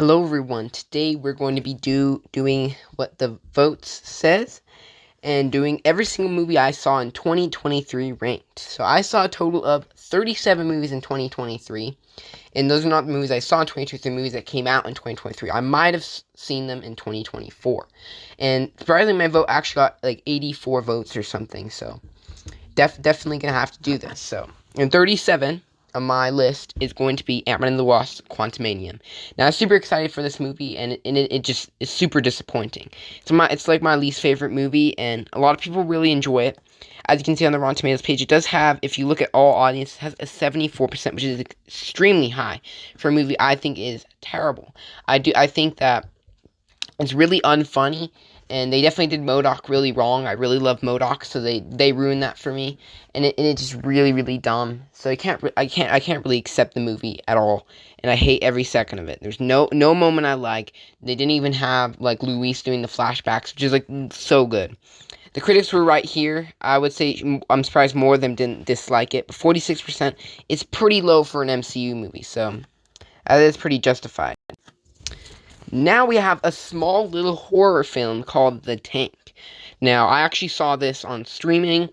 Hello everyone. Today we're going to be doing what the votes says and doing every single movie I saw in 2023 ranked. So I saw a total of 37 movies in 2023, and those are not the movies I saw in 2023, movies that came out in 2023. I might have seen them in 2024. And surprisingly, my vote actually got like 84 votes or something. So definitely going to have to do this. So in 37 on my list is going to be Ant-Man and the Wasp: Quantumanium. Now, I'm super excited for this movie, and it just is super disappointing. It's like my least favorite movie, and a lot of people really enjoy it. As you can see on the Rotten Tomatoes page, it does have, if you look at all audience, it has a 74%, which is extremely high for a movie I think is terrible. I think that it's really unfunny, and they definitely did MODOK really wrong. I really love MODOK, so they ruined that for me, and it's just really dumb. So I can't really accept the movie at all, and I hate every second of it. There's no moment I like. They didn't even have like Luis doing the flashbacks, which is like so good. The critics were right here. I would say I'm surprised more of them didn't dislike it, but 46% is pretty low for an MCU movie, so that is pretty justified. Now we have a small little horror film called The Tank. Now, I actually saw this on streaming,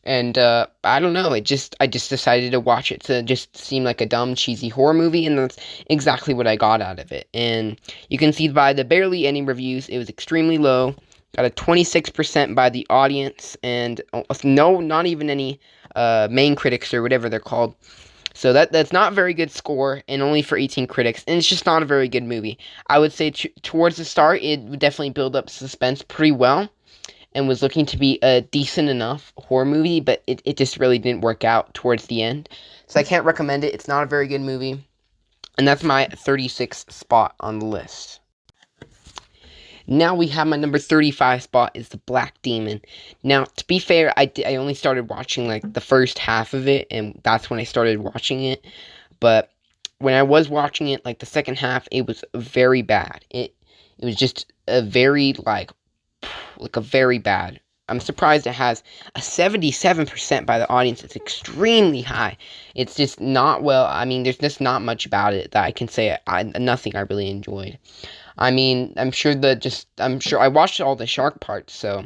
and I don't know, I just decided to watch it to just seem like a dumb, cheesy horror movie, and that's exactly what I got out of it. And you can see by the barely any reviews, it was extremely low. Got a 26% by the audience, and not even any main critics or whatever they're called. So that's not a very good score, and only for 18 critics, and it's just not a very good movie. I would say towards the start, it would definitely build up suspense pretty well, and was looking to be a decent enough horror movie, but it just really didn't work out towards the end. So I can't recommend it. It's not a very good movie, and that's my 36th spot on the list. Now we have my number 35 spot is The Black Demon. Now, to be fair, I only started watching like the first half of it, and that's when I started watching it. But when I was watching it, like the second half, it was very bad. It was just a very like a very bad. I'm surprised it has a 77% by the audience. It's extremely high. It's just not well. I mean, there's just not much about it that I can say. Nothing I really enjoyed. I mean, I'm sure I watched all the shark parts, so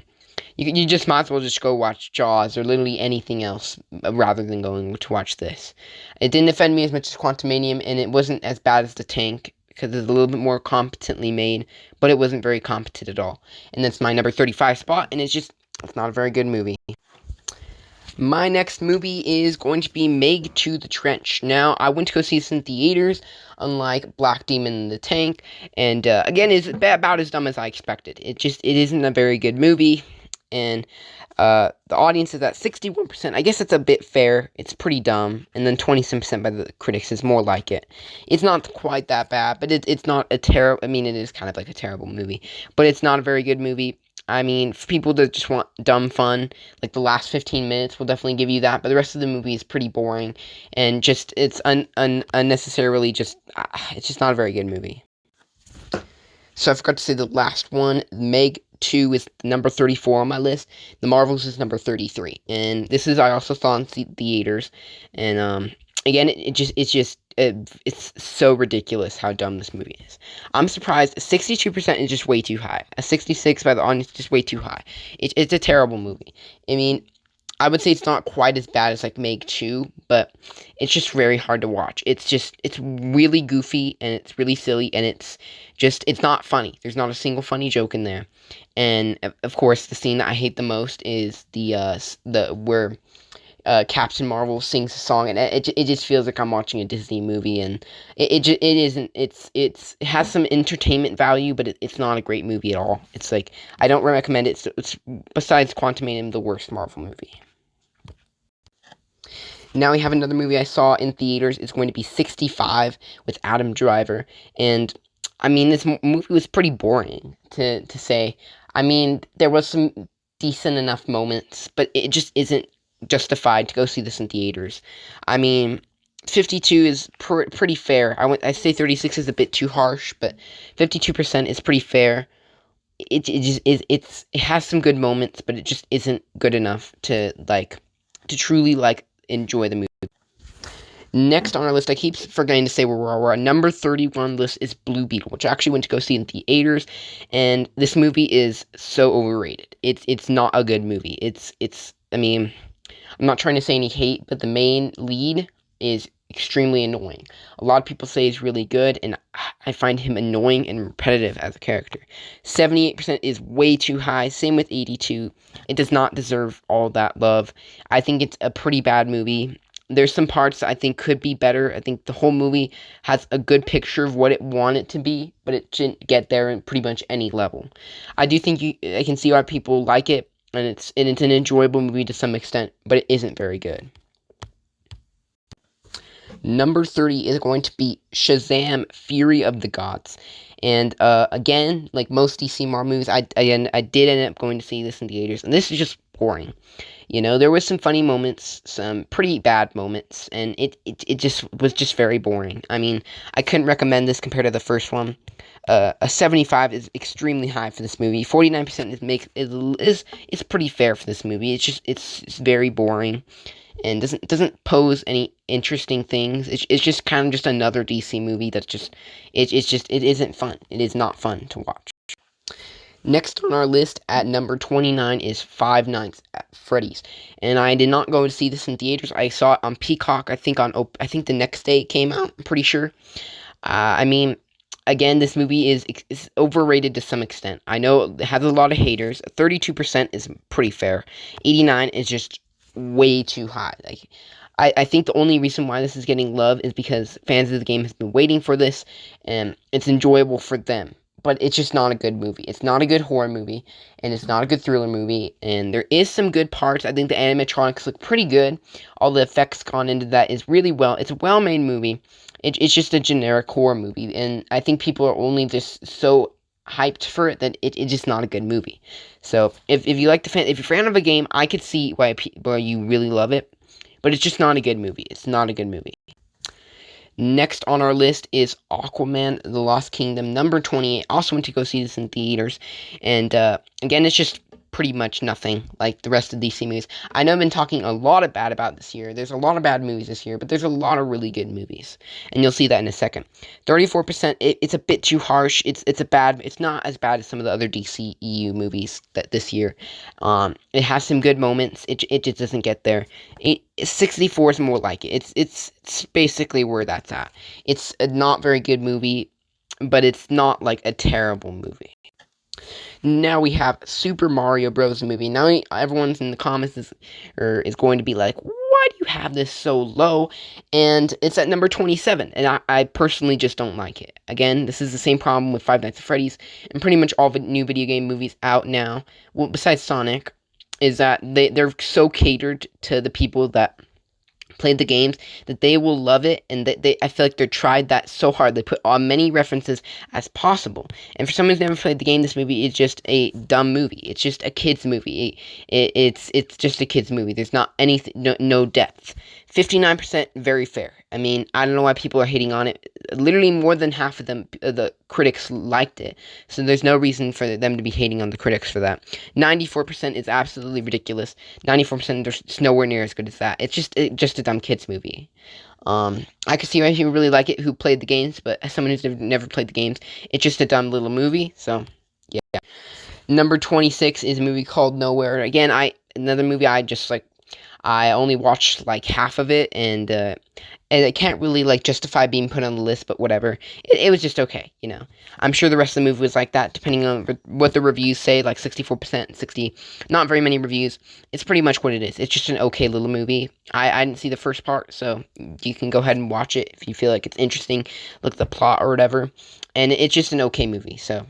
you just might as well just go watch Jaws or literally anything else rather than going to watch this. It didn't offend me as much as Quantumanium, and it wasn't as bad as The Tank because it's a little bit more competently made, but it wasn't very competent at all. And that's my number 35 spot, and it's not a very good movie. My next movie is going to be Meg to the Trench. Now, I went to go see this in theaters, unlike Black Demon and the Tank, and again, it's about as dumb as I expected. It isn't a very good movie, and the audience is at 61%. I guess it's a bit fair. It's pretty dumb, and then 27% by the critics is more like it. It's not quite that bad, but it's not a terrible. I mean, it is kind of like a terrible movie, but it's not a very good movie. I mean, for people that just want dumb fun, like the last 15 minutes will definitely give you that, but the rest of the movie is pretty boring, and it's unnecessarily it's just not a very good movie. So I forgot to say the last one, Meg 2 is number 34 on my list, The Marvels is number 33, and this is, I also saw in theaters, and again, it's so ridiculous how dumb this movie is. I'm surprised. 62% is just way too high. A 66 by the audience is just way too high. It's a terrible movie. I mean, I would say it's not quite as bad as like Meg 2, but it's just very hard to watch. It's really goofy, and it's really silly, and it's not funny. There's not a single funny joke in there. And of course, the scene that I hate the most is where Captain Marvel sings a song, and it just feels like I'm watching a Disney movie, and it isn't. It has some entertainment value, but it's not a great movie at all. It's like, I don't recommend it. It's besides Quantumanium, the worst Marvel movie. Now we have another movie I saw in theaters. It's going to be 65 with Adam Driver, and I mean, this movie was pretty boring to say. I mean, there was some decent enough moments, but it just isn't justified to go see this in theaters. I mean, 52 is pretty fair. I say 36 is a bit too harsh, but 52% is pretty fair. It has some good moments, but it just isn't good enough to truly enjoy the movie. Next on our list, I keep forgetting to say where we are. We're at number 31 list is Blue Beetle, which I actually went to go see in theaters, and this movie is so overrated. It's not a good movie. I mean, I'm not trying to say any hate, but the main lead is extremely annoying. A lot of people say he's really good, and I find him annoying and repetitive as a character. 78% is way too high. Same with 82. It does not deserve all that love. I think it's a pretty bad movie. There's some parts I think could be better. I think the whole movie has a good picture of what it wanted to be, but it didn't get there in pretty much any level. I do think I can see why people like it, and it's an enjoyable movie to some extent, but it isn't very good. Number 30 is going to be Shazam! Fury of the Gods. And again, like most DC Marvel movies, I did end up going to see this in theaters, and this is just boring. You know, there was some funny moments, some pretty bad moments, and it just was just very boring. I mean, I couldn't recommend this compared to the first one. A 75 is extremely high for this movie. 49% is pretty fair for this movie. It's very boring and doesn't pose any interesting things. It's just kind of just another DC movie that's just it isn't fun. It is not fun to watch. Next on our list at number 29 is Five Nights at Freddy's, and I did not go to see this in theaters. I saw it on Peacock. I think the next day it came out. I'm pretty sure. I mean, again, this movie is overrated to some extent. I know it has a lot of haters. 32% is pretty fair. 89 is just way too high. Like, I think the only reason why this is getting love is because fans of the game have been waiting for this, and it's enjoyable for them. But it's just not a good movie. It's not a good horror movie, and it's not a good thriller movie, and there is some good parts. I think the animatronics look pretty good. All the effects gone into that is really well. It's a well-made movie. It's just a generic horror movie, and I think people are only just so hyped for it that it's just not a good movie. So if you like if you're a fan of a game, I could see why you really love it, but it's just not a good movie. It's not a good movie. Next on our list is Aquaman: The Lost Kingdom, number 28. Also went to go see this in theaters, and again, it's just pretty much nothing like the rest of DC movies. I know I've been talking a lot of bad about this year. There's a lot of bad movies this year, but there's a lot of really good movies, and you'll see that in a second. 34%, it's a bit too harsh. It's not as bad as some of the other DCEU movies that this year. It has some good moments. It just doesn't get there. 64 is more like it. It's basically where that's at. It's a not very good movie, but it's not like a terrible movie. Now we have Super Mario Bros. Movie. Now everyone's in the comments is going to be like, why do you have this so low? And it's at number 27, and I personally just don't like it. Again, this is the same problem with Five Nights at Freddy's and pretty much all the new video game movies out now, well, besides Sonic, is that they're so catered to the people that played the games that they will love it, and I feel like they tried that so hard. They put on many references as possible, and for someone who's never played the game, this movie is just a dumb movie. It's just a kids movie. It's just a kids movie. There's not anything, no depth. 59% very fair. I mean, I don't know why people are hating on it. Literally more than half of them, the critics, liked it, so there's no reason for them to be hating on the critics for that. 94% is absolutely ridiculous. 94% there's nowhere near as good as that. It's just a dumb kids movie. I could see why people really like it who played the games, but as someone who's never played the games, it's just a dumb little movie. So yeah. Number 26 is a movie called Nowhere. Again, another movie I only watched like half of it, and I can't really like justify being put on the list, but whatever. It was just okay, you know. I'm sure the rest of the movie was like that, depending on what the reviews say, like 64%, 60, not very many reviews. It's pretty much what it is. It's just an okay little movie. I didn't see the first part, so you can go ahead and watch it if you feel like it's interesting, look at the plot or whatever. And it's just an okay movie, so.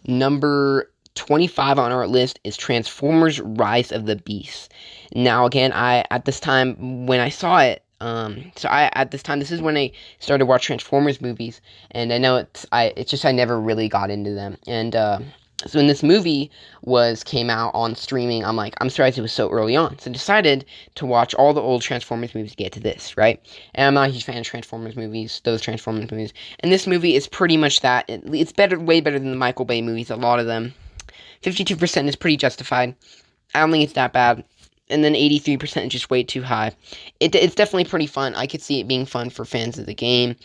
Number 25 on our list is Transformers: Rise of the Beasts. Now, again, at this time when I saw it, this is when I started watching Transformers movies, and I know it's just I never really got into them, and so when this movie came out on streaming, I'm like, I'm surprised it was so early on. So I decided to watch all the old Transformers movies to get to this, right? And I'm not a huge fan of Transformers movies, those Transformers movies, and this movie is pretty much that. It's way better than the Michael Bay movies, a lot of them. 52% is pretty justified. I don't think it's that bad. and then 83% is just way too high. It's definitely pretty fun. I could see it being fun for fans of the game.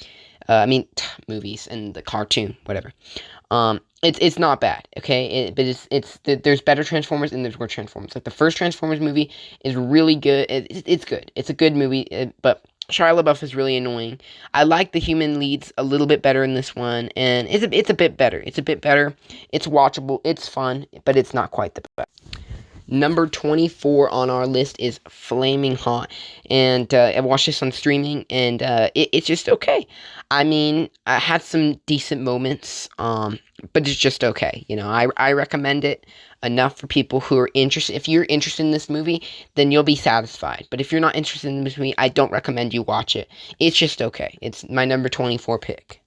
Movies and the cartoon, whatever. It's not bad, okay? But there's better Transformers and there's worse Transformers. Like the first Transformers movie is really good. It's good. It's a good movie, but Shia LaBeouf is really annoying. I like the human leads a little bit better in this one, and it's a bit better. It's a bit better. It's watchable. It's fun, but it's not quite the best. Number 24 on our list is Flaming Hot, and I watched this on streaming, and it's just okay. I mean, I had some decent moments, but it's just okay. You know, I recommend it enough for people who are interested. If you're interested in this movie, then you'll be satisfied. But if you're not interested in this movie, I don't recommend you watch it. It's just okay. It's my number 24 pick.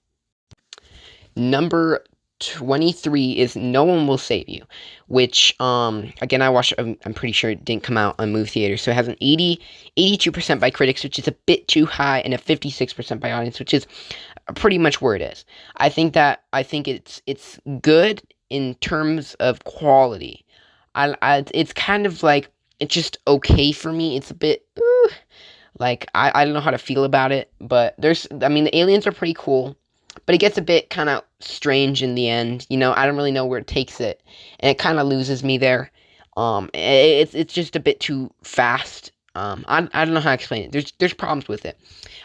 Number 23 is No One Will Save You, which, again, I watched, I'm pretty sure it didn't come out on movie theater, so it has an 82% by critics, which is a bit too high, and a 56% by audience, which is pretty much where it is. I think it's good in terms of quality. It's kind of like, it's just okay for me. It's a bit, like, I don't know how to feel about it, but the aliens are pretty cool. But it gets a bit kind of strange in the end. You know, I don't really know where it takes it, and it kind of loses me there. It's just a bit too fast. I don't know how to explain it. There's problems with it.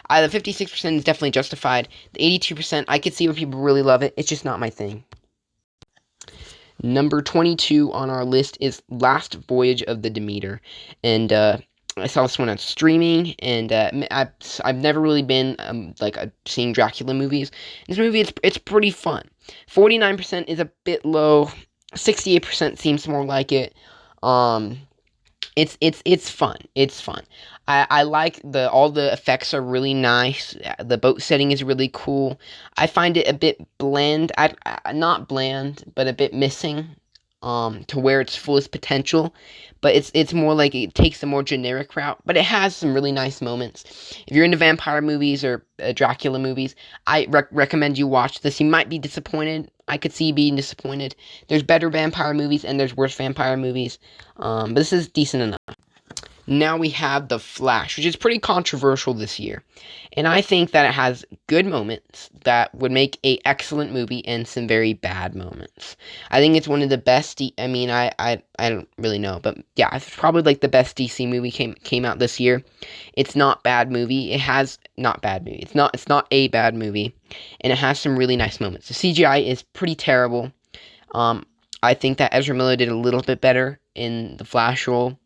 The 56% is definitely justified. The 82%, I could see where people really love it. It's just not my thing. Number 22 on our list is Last Voyage of the Demeter, and I saw this one on streaming, and I've never really been seeing Dracula movies. This movie, it's pretty fun. 49% is a bit low. 68% seems more like it. It's fun. It's fun. I like all the effects are really nice. The boat setting is really cool. I find it a bit bland. Not bland, but a bit missing. To where its fullest potential, but it's more like it takes a more generic route, but it has some really nice moments. If you're into vampire movies or Dracula movies, I recommend you watch this. You might be disappointed. I could see you being disappointed. There's better vampire movies and there's worse vampire movies, but this is decent enough. Now we have The Flash, which is pretty controversial this year. And I think that it has good moments that would make a excellent movie and some very bad moments. I think it's one of the best, I don't really know, but yeah, it's probably like the best DC movie came out this year. It's not bad movie. Not bad movie. It's not a bad movie. And it has some really nice moments. The CGI is pretty terrible. I think that Ezra Miller did a little bit better in the Flash role.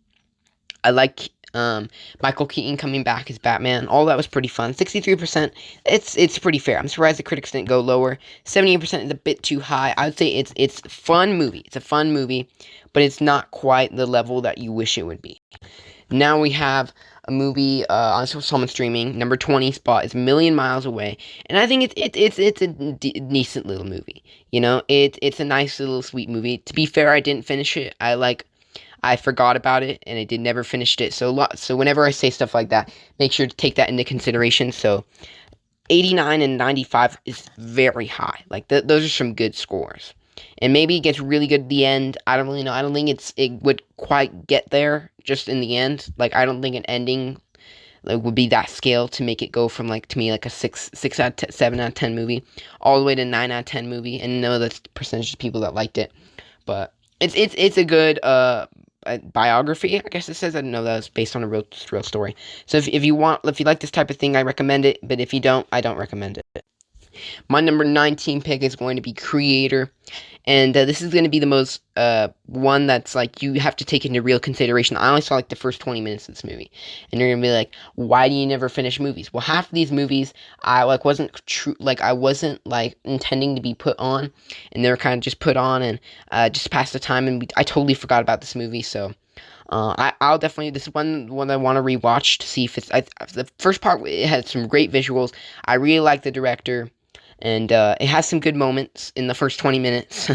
I like Michael Keaton coming back as Batman. All that was pretty fun. 63%, it's pretty fair. I'm surprised the critics didn't go lower. 78% is a bit too high. I would say it's fun movie. It's a fun movie, but it's not quite the level that you wish it would be. Now we have a movie on someone streaming. Number 20 spot is Million Miles Away, and I think it's a decent little movie. You know, it's a nice little sweet movie. To be fair, I didn't finish it. I forgot about it, and I never finished it. So whenever I say stuff like that, make sure to take that into consideration. So 89 and 95 is very high. Like, those are some good scores. And maybe it gets really good at the end. I don't really know. I don't think it would quite get there just in the end. Like, I don't think an ending would be that scale to make it go from, like, to me, like a 7 out of 10 movie all the way to 9 out of 10 movie. And no, that's the percentage of people that liked it. But it's a good biography, I guess it says. I didn't know that was based on a real story. So if you like this type of thing, I recommend it. But if you don't, I don't recommend it. My number 19 pick is going to be Creator, and this is going to be the most one that's like you have to take into real consideration. I only saw like the first 20 minutes of this movie, and you're gonna be like, why do you never finish movies? Well, half of these movies I wasn't intending to be put on, and they were kind of just put on and just pass the time, and I totally forgot about this movie. So I'll definitely, this is one I want to rewatch to see if it's, the first part, it had some great visuals. I really like the director, and it has some good moments in the first 20 minutes.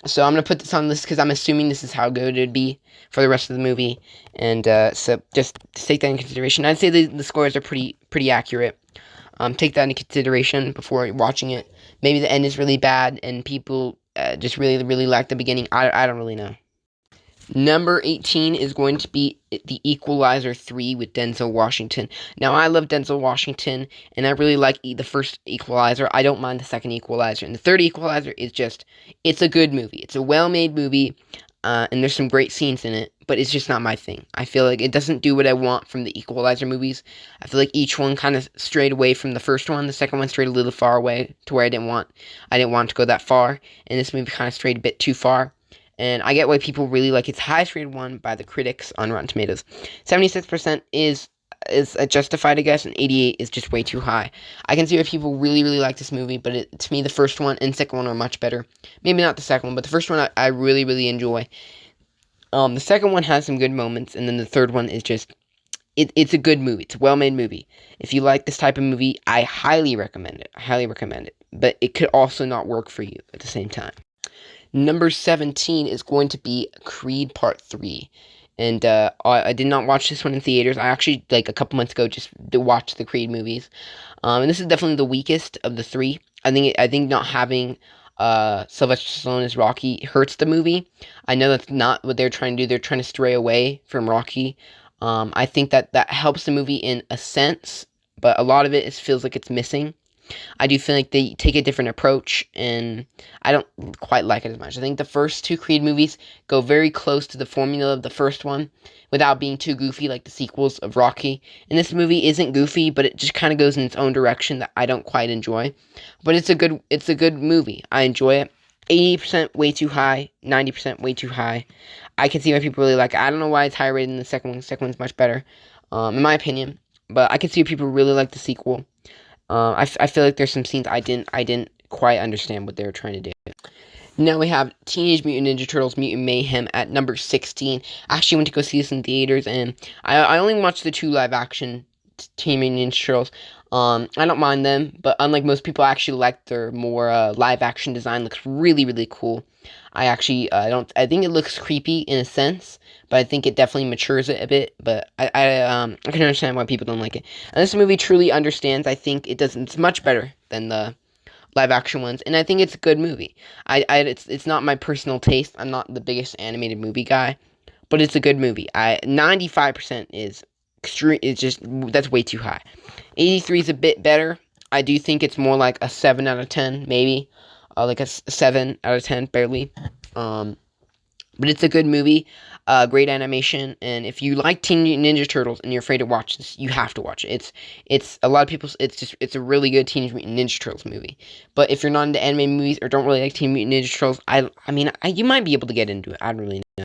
So I'm going to put this on this because I'm assuming this is how good it would be for the rest of the movie, and so just take that into consideration. I'd say the scores are pretty accurate. Take that into consideration before watching it. Maybe the end is really bad, and people just really like the beginning. I don't really know. Number 18 is going to be The Equalizer 3 with Denzel Washington. Now, I love Denzel Washington, and I really like the first Equalizer. I don't mind the second Equalizer. And the third Equalizer is just, it's a good movie. It's a well-made movie, and there's some great scenes in it, but it's just not my thing. I feel like it doesn't do what I want from the Equalizer movies. I feel like each one kind of strayed away from the first one. The second one strayed a little far away to where I didn't want to go that far, and this movie kind of strayed a bit too far. And I get why people really like its highest rated one by the critics on Rotten Tomatoes. 76% is justified, I guess, and 88 is just way too high. I can see why people really, really like this movie, but to me, the first one and second one are much better. Maybe not the second one, but the first one I really, really enjoy. The second one has some good moments, and then the third one is just, it's a good movie. It's a well-made movie. If you like this type of movie, I highly recommend it. I highly recommend it. But it could also not work for you at the same time. Number 17 is going to be Creed Part 3. And I did not watch this one in theaters. I actually, like, a couple months ago, just watched the Creed movies. And this is definitely the weakest of the three. I think not having Sylvester Stallone as Rocky hurts the movie. I know that's not what they're trying to do. They're trying to stray away from Rocky. I think that helps the movie in a sense, but a lot of it feels like it's missing. I do feel like they take a different approach, and I don't quite like it as much. I think the first two Creed movies go very close to the formula of the first one, without being too goofy like the sequels of Rocky. And this movie isn't goofy, but it just kind of goes in its own direction that I don't quite enjoy. But it's a good movie. I enjoy it. 80% way too high, 90% way too high. I can see why people really like it. I don't know why it's higher rated than the second one. The second one's much better, in my opinion. But I can see why people really like the sequel. I feel like there's some scenes I didn't quite understand what they were trying to do. Now we have Teenage Mutant Ninja Turtles Mutant Mayhem at number 16. I actually went to go see this in theaters, and I only watched the two live action Teenage Mutant Ninja Turtles. I don't mind them, but unlike most people, I actually like their more live action design. Looks really, really cool. I think it looks creepy in a sense, but I think it definitely matures it a bit. But I can understand why people don't like it. And this movie truly understands. I think it's much better than the live action ones, and I think it's a good movie. It's not my personal taste. I'm not the biggest animated movie guy, but it's a good movie. 95% is extreme. It's just, that's way too high. 83 is a bit better. I do think it's more like a 7 out of 10, maybe. Like a 7 out of 10, barely. But it's a good movie, great animation, and if you like Teen Mutant Ninja Turtles and you're afraid to watch this, you have to watch it. It's a lot of people. It's a really good Teenage Mutant Ninja Turtles movie. But if you're not into anime movies or don't really like Teen Mutant Ninja Turtles, you might be able to get into it. I don't really know.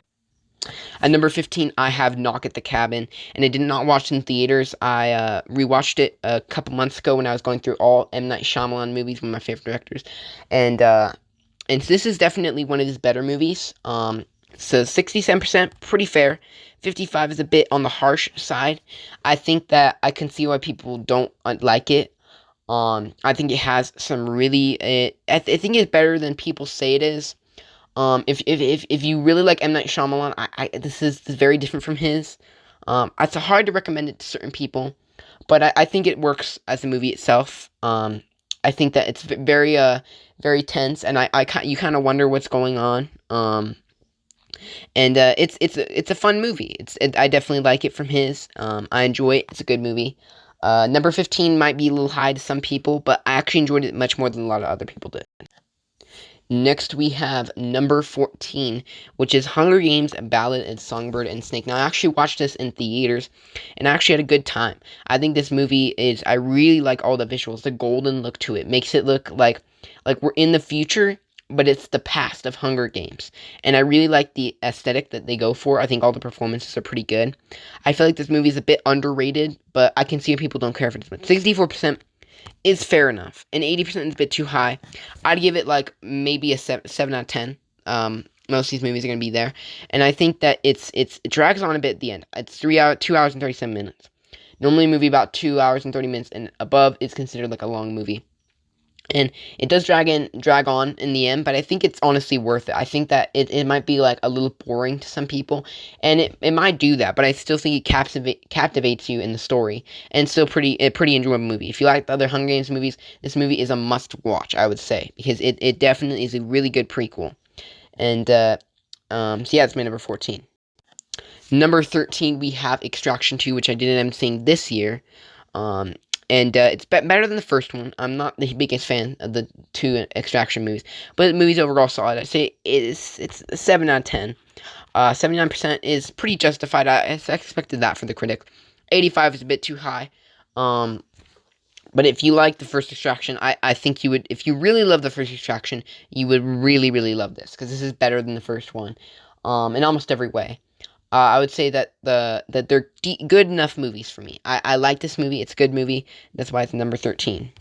At number 15, I have Knock at the Cabin, and I did not watch it in theaters. I rewatched it a couple months ago when I was going through all M. Night Shyamalan movies, one of my favorite directors, and this is definitely one of his better movies. So 67%, pretty fair. 55 is a bit on the harsh side. I think that I can see why people don't like it. I think it has some really. I think it's better than people say it is. If you really like M. Night Shyamalan, this is very different from his. It's hard to recommend it to certain people, but I think it works as a movie itself. I think that it's very tense, and you kind of wonder what's going on. And it's a fun movie. I definitely like it from his. I enjoy it. It's a good movie. Number 15 might be a little high to some people, but I actually enjoyed it much more than a lot of other people did. Next, we have number 14, which is Hunger Games: Ballad of Songbird and Snake. Now, I actually watched this in theaters, and I actually had a good time. I think this movie I really like all the visuals. The golden look to it makes it look like we're in the future, but it's the past of Hunger Games. And I really like the aesthetic that they go for. I think all the performances are pretty good. I feel like this movie is a bit underrated, but I can see if people don't care for this much. 64% is fair enough, and 80% is a bit too high. I'd give it like maybe a 7 out of 10. Most of these movies are going to be there. And I think that it drags on a bit at the end. It's 2 hours and 37 minutes. Normally a movie about 2 hours and 30 minutes and above is considered like a long movie. And it does drag on in the end, but I think it's honestly worth it. I think that it might be like a little boring to some people, and it might do that, but I still think it captivates you in the story, and still pretty enjoyable movie. If you like the other Hunger Games movies, this movie is a must watch, I would say, because it definitely is a really good prequel. And so yeah, it's my number 14. Number 13, we have Extraction 2, which I didn't end up seeing this year. Um, and it's better than the first one. I'm not the biggest fan of the two Extraction movies, but the movie's overall solid. I say it's a 7 out of 10. 79% is pretty justified. I expected that for the critic. 85 is a bit too high. But if you like the first Extraction, I think you would, if you really love the first Extraction, you would really, really love this, because this is better than the first one, in almost every way. I would say that they're good enough movies for me. I like this movie. It's a good movie. That's why it's number 13.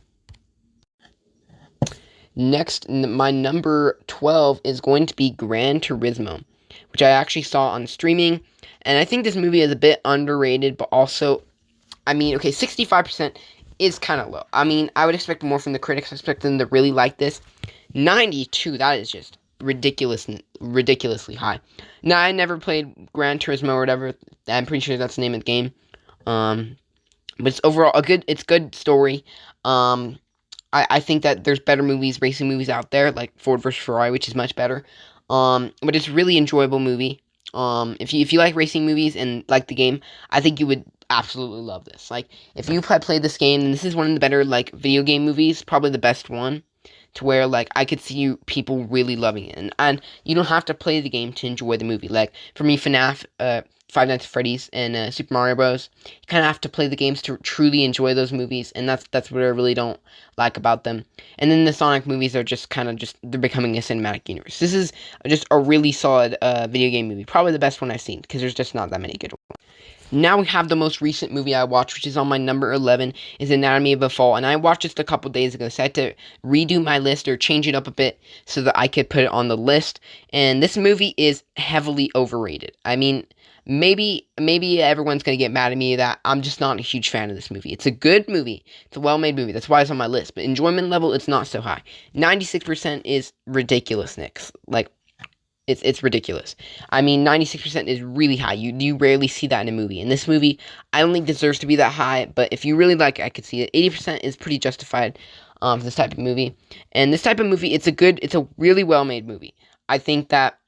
Next, my number 12 is going to be Gran Turismo, which I actually saw on streaming. And I think this movie is a bit underrated, but also, I mean, okay, 65% is kind of low. I mean, I would expect more from the critics. I expect them to really like this. 92, that is just ridiculously high. Now, I never played Gran Turismo or whatever. I'm pretty sure that's the name of the game. But it's overall it's good story. I think that there's better racing movies out there, like Ford vs. Ferrari, which is much better. But it's a really enjoyable movie. If you like racing movies and like the game, I think you would absolutely love this. Like, if you played this game, then this is one of the better, like, video game movies, probably the best one, to where, like, I could see people really loving it. And you don't have to play the game to enjoy the movie. Like, for me, FNAF, Five Nights at Freddy's, and Super Mario Bros., you kind of have to play the games to truly enjoy those movies, and that's what I really don't like about them. And then the Sonic movies are just they're becoming a cinematic universe. This is just a really solid video game movie, probably the best one I've seen, because there's just not that many good ones. Now we have the most recent movie I watched, which is on my number 11, is Anatomy of a Fall, and I watched this a couple days ago, so I had to redo my list or change it up a bit so that I could put it on the list, and this movie is heavily overrated. I mean, maybe everyone's going to get mad at me that I'm just not a huge fan of this movie. It's a good movie. It's a well-made movie. That's why it's on my list, but enjoyment level, it's not so high. 96% is ridiculous, Nick. Like, it's ridiculous. I mean, 96% is really high. You rarely see that in a movie. And this movie, I don't think deserves to be that high, but if you really like it, I could see it. 80% is pretty justified for this type of movie. And this type of movie, it's a really well-made movie. I think that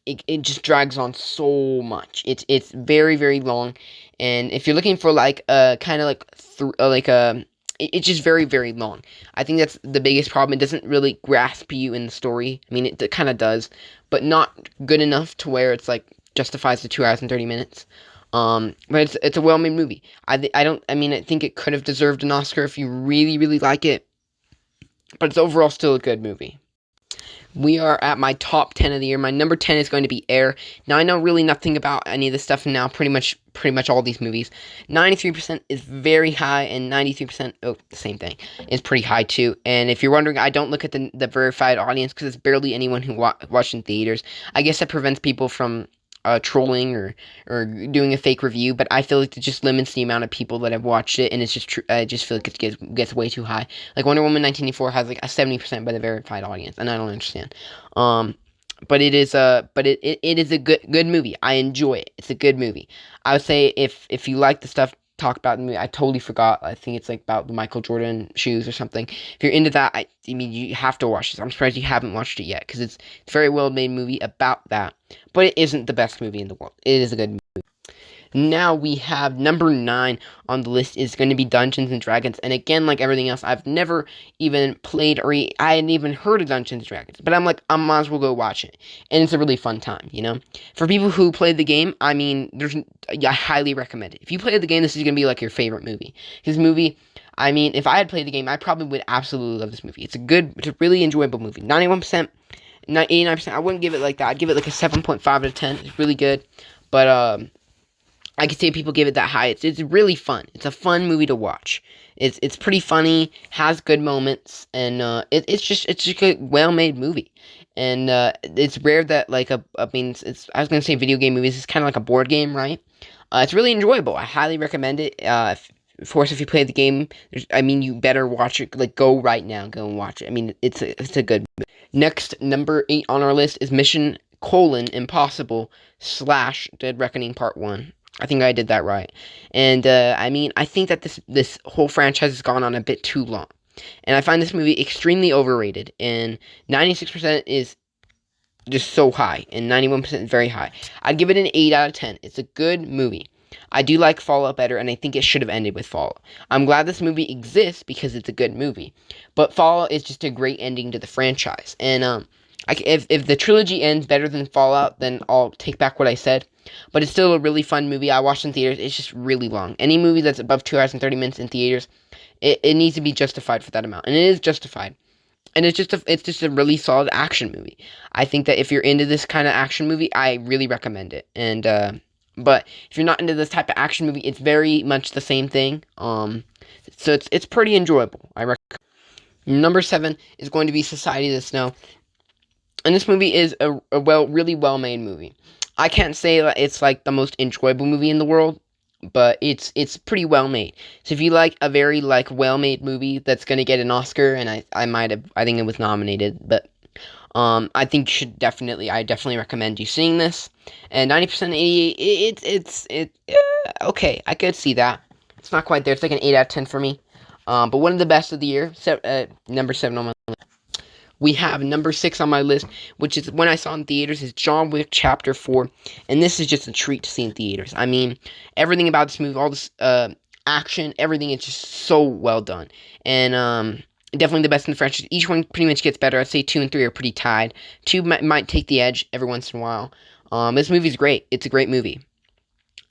it just drags on so much. It's very, very long. And if you're looking for, like, it's just very, very long. I think that's the biggest problem. It doesn't really grasp you in the story. I mean, it kind of does, but not good enough to where it's, like, justifies the 2 hours and 30 minutes. But it's a well-made movie. I think it could have deserved an Oscar if you really, really like it, but it's overall still a good movie. We are at my top 10 of the year. My number 10 is going to be Air. Now, I know really nothing about any of this stuff now, pretty much all these movies. 93% is very high, and 93%, the same thing, is pretty high too. And if you're wondering, I don't look at the verified audience, because it's barely anyone who watched in theaters. I guess that prevents people from trolling or doing a fake review, but I feel like it just limits the amount of people that have watched it, and it's just I just feel like it gets way too high. Like, Wonder Woman 1984 has like a 70% by the verified audience, and I don't understand. But it is a good movie. I enjoy it. It's a good movie. I would say if you like the stuff talk about the movie, I totally forgot. I think it's like about the Michael Jordan shoes or something. If you're into that, I mean, you have to watch this. I'm surprised you haven't watched it yet, because it's a very well made movie about that. But it isn't the best movie in the world. It is a good movie. Now we have number 9 on the list is going to be Dungeons and Dragons. And again, like everything else, I've never even played I hadn't even heard of Dungeons and Dragons. But I'm like, I might as well go watch it. And it's a really fun time, you know? For people who played the game, I mean, I highly recommend it. If you played the game, this is going to be like your favorite movie. This movie, I mean, if I had played the game, I probably would absolutely love this movie. It's a really enjoyable movie. 91%, 89%, I wouldn't give it like that. I'd give it like a 7.5 out of 10. It's really good. But, I could say people give it that high. It's really fun. It's a fun movie to watch. It's pretty funny, has good moments, and it's just a well-made movie. And it's rare that, like, I was gonna say video game movies is kind of like a board game, right? It's really enjoyable. I highly recommend it. Of course, if you play the game, you better watch it. Like, go right now, go and watch it. I mean, it's a good movie. Next, number 8 on our list is Mission: Impossible / Dead Reckoning Part 1. I think I did that right. And, I think that this whole franchise has gone on a bit too long. And I find this movie extremely overrated. And 96% is just so high, and 91% is very high. I'd give it an 8 out of 10. It's a good movie. I do like Fallout better, and I think it should have ended with Fallout. I'm glad this movie exists because it's a good movie, but Fallout is just a great ending to the franchise. And if the trilogy ends better than Fallout, then I'll take back what I said. But it's still a really fun movie. I watched in theaters. It's just really long. Any movie that's above 2 hours and 30 minutes in theaters, it needs to be justified for that amount, and it is justified. And it's just a really solid action movie. I think that if you're into this kind of action movie, I really recommend it. And but if you're not into this type of action movie, it's very much the same thing. So it's pretty enjoyable. I recommend. Number 7 is going to be Society of the Snow, and this movie is a really well made movie. I can't say that it's like the most enjoyable movie in the world, but it's pretty well made. So if you like a very like well made movie that's gonna get an Oscar, and I think it was nominated, but I think I definitely recommend you seeing this. And 90% 88, okay, I could see that. It's not quite there. It's like an 8 out of 10 for me. But one of the best of the year. Number 7 on my list. We have number 6 on my list, which is when I saw in theaters, is John Wick Chapter 4. And this is just a treat to see in theaters. I mean, everything about this movie, all this action, everything is just so well done. And definitely the best in the franchise. Each one pretty much gets better. I'd say 2 and 3 are pretty tied. 2 might take the edge every once in a while. This movie's great. It's a great movie.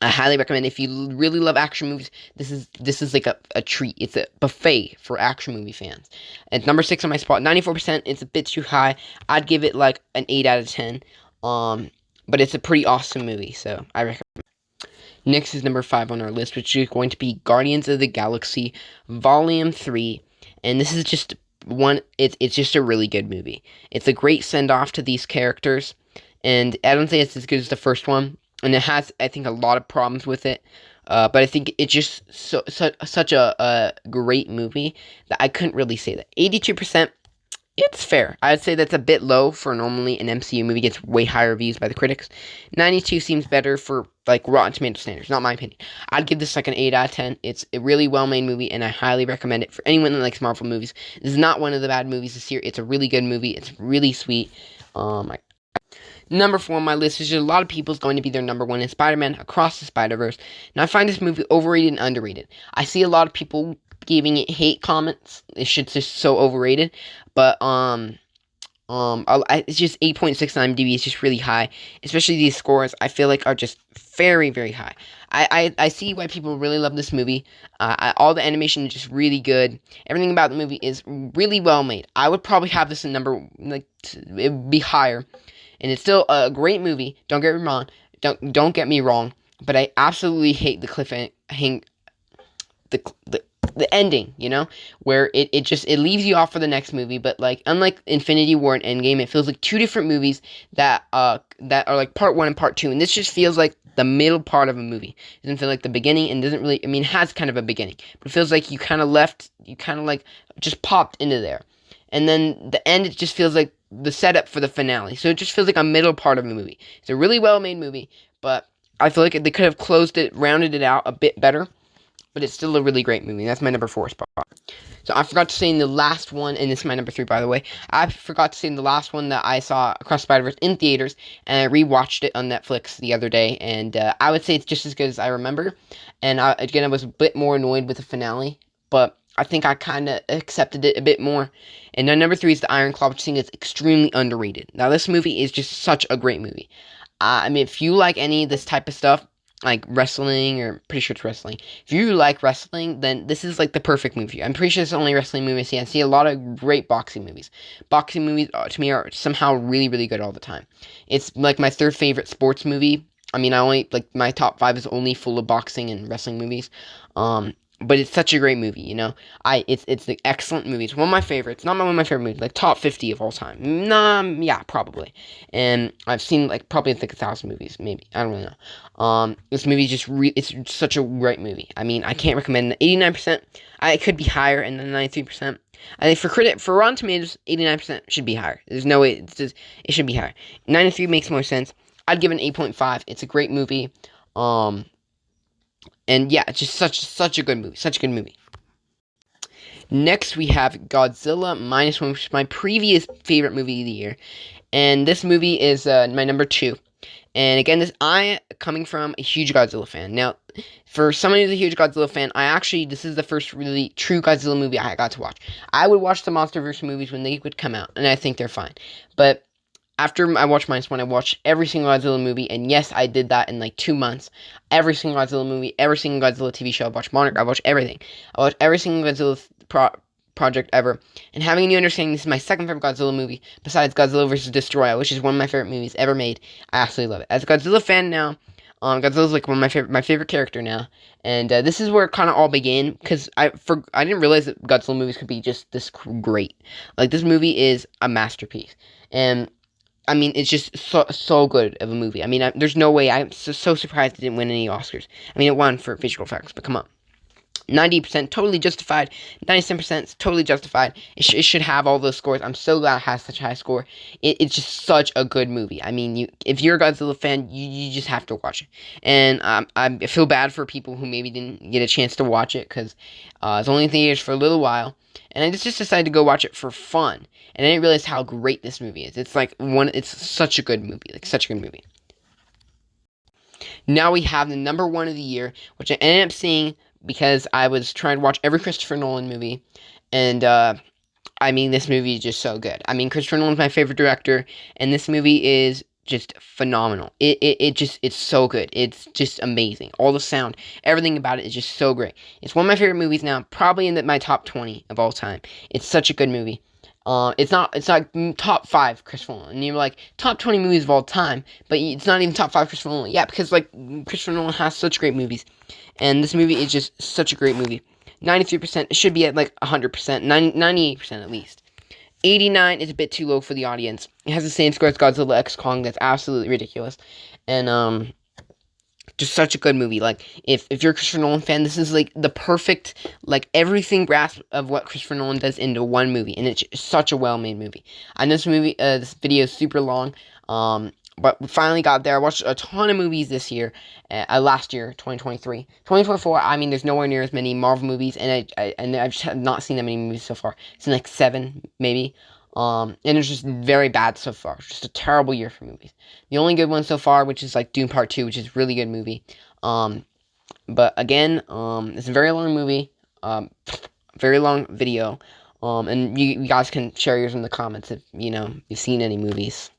I highly recommend it. If you really love action movies, this is like a treat. It's a buffet for action movie fans. And number 6 on my spot, 94%. It's a bit too high. I'd give it like an 8 out of 10. But it's a pretty awesome movie, so I recommend it. Next is number 5 on our list, which is going to be Guardians of the Galaxy Volume 3. And this is just it's just a really good movie. It's a great send-off to these characters. And I don't think it's as good as the first one. And it has, I think, a lot of problems with it. But I think it's just such a great movie that I couldn't really say that. 82%, it's fair. I'd say that's a bit low for normally an MCU movie gets way higher reviews by the critics. 92 seems better for, like, Rotten Tomato standards, not my opinion. I'd give this, like, an 8 out of 10. It's a really well-made movie, and I highly recommend it for anyone that likes Marvel movies. This is not one of the bad movies this year. It's a really good movie. It's really sweet. Number 4 on my list is just a lot of people's going to be their number 1 in Spider-Man Across the Spider-Verse. Now, I find this movie overrated and underrated. I see a lot of people giving it hate comments. This shit's just so overrated. But, it's just 8.6 on IMDb. It's just really high. Especially these scores, I feel like, are just very, very high. I see why people really love this movie. All the animation is just really good. Everything about the movie is really well made. I would probably have this in number, like, it would be higher. And it's still a great movie. Don't get me wrong. Don't get me wrong. But I absolutely hate the the ending. You know, where it leaves you off for the next movie. But like unlike Infinity War and Endgame, it feels like 2 different movies that are like part 1 and part 2. And this just feels like the middle part of a movie. It doesn't feel like the beginning, and doesn't really. I mean, it has kind of a beginning, but it feels like you kind of like just popped into there. And then the end, it just feels like the setup for the finale. So it just feels like a middle part of a movie. It's a really well-made movie, but I feel like they could have rounded it out a bit better. But it's still a really great movie. That's my number 4 spot. So I forgot to say in the last one, and this is my number 3, by the way. I forgot to say in the last one that I saw Across the Spider-Verse in theaters, and I rewatched it on Netflix the other day, and I would say it's just as good as I remember. And again, I was a bit more annoyed with the finale, but I think I kind of accepted it a bit more. And then number 3 is The Iron Claw, which I think is extremely underrated. Now, this movie is just such a great movie. I mean, if you like any of this type of stuff, like wrestling, or pretty sure it's wrestling. If you like wrestling, then this is like the perfect movie. I'm pretty sure it's the only wrestling movie I see. I see a lot of great boxing movies. Boxing movies, to me, are somehow really, really good all the time. It's like my 3rd favorite sports movie. I mean, my top 5 is only full of boxing and wrestling movies. But it's such a great movie, you know. It's an excellent movie. It's one of my favorites. Not one of my favorite movies, like top 50 of all time. Yeah, probably. And I've seen like probably like 1,000 movies, maybe. I don't really know. This movie is just it's such a great movie. I mean, I can't recommend it. 89%. It could be higher, and then 93%. I think for Rotten Tomatoes, 89% should be higher. There's no way it should be higher. 93 makes more sense. I'd give it an 8.5. It's a great movie. And yeah, it's just such a good movie. Such a good movie. Next, we have Godzilla Minus One, which is my previous favorite movie of the year. And this movie is my number 2. And again, I coming from a huge Godzilla fan. Now, for someone who's a huge Godzilla fan, this is the first really true Godzilla movie I got to watch. I would watch the MonsterVerse movies when they would come out, and I think they're fine. But after I watched Minus One, I watched every single Godzilla movie, and yes, I did that in like 2 months. Every single Godzilla movie, every single Godzilla TV show, I watched Monarch, I watched everything. I watched every single Godzilla project ever. And having a new understanding, this is my second favorite Godzilla movie, besides Godzilla vs. Destoroyah, which is one of my favorite movies ever made. I absolutely love it. As a Godzilla fan now, Godzilla's like one of my favorite character now, and this is where it kind of all began, because I didn't realize that Godzilla movies could be just this great. Like, this movie is a masterpiece, and I mean, it's just so good of a movie. I mean, there's no way. I'm so surprised it didn't win any Oscars. I mean, it won for visual effects, but come on. 90% totally justified. 97% totally justified. It should have all those scores. I'm so glad it has such a high score. It's just such a good movie. I mean, if you're a Godzilla fan, you just have to watch it. And I feel bad for people who maybe didn't get a chance to watch it, because it's only in theaters for a little while. And I just decided to go watch it for fun. And I didn't realize how great this movie is. It's such a good movie. Like, such a good movie. Now we have the number 1 of the year, which I ended up seeing because I was trying to watch every Christopher Nolan movie, and I mean, this movie is just so good. I mean, Christopher Nolan's my favorite director, and this movie is just phenomenal. It's so good. It's just amazing. All the sound, everything about it is just so great. It's one of my favorite movies now, probably in my top 20 of all time. It's such a good movie. It's not top 5 Christopher Nolan. And you're like, top 20 movies of all time, but it's not even top 5 Christopher Nolan. Yeah, because like Christopher Nolan has such great movies, and this movie is just such a great movie. 93%, it should be at like 100%, 98% at least. 89 is a bit too low for the audience. It has the same score as Godzilla X Kong. That's absolutely ridiculous. And just such a good movie. Like, if you're a Christopher Nolan fan, this is like the perfect, like, everything grasp of what Christopher Nolan does into one movie, and it's such a well-made movie. I know this video is super long, but we finally got there. I watched a ton of movies this year, last year, 2023. 2024, I mean, there's nowhere near as many Marvel movies, and I just have not seen that many movies so far. It's in like 7, maybe. And it's just very bad so far. It's just a terrible year for movies. The only good one so far, which is like Dune Part 2, which is a really good movie. But again, it's a very long movie, very long video. And you guys can share yours in the comments if, you've seen any movies.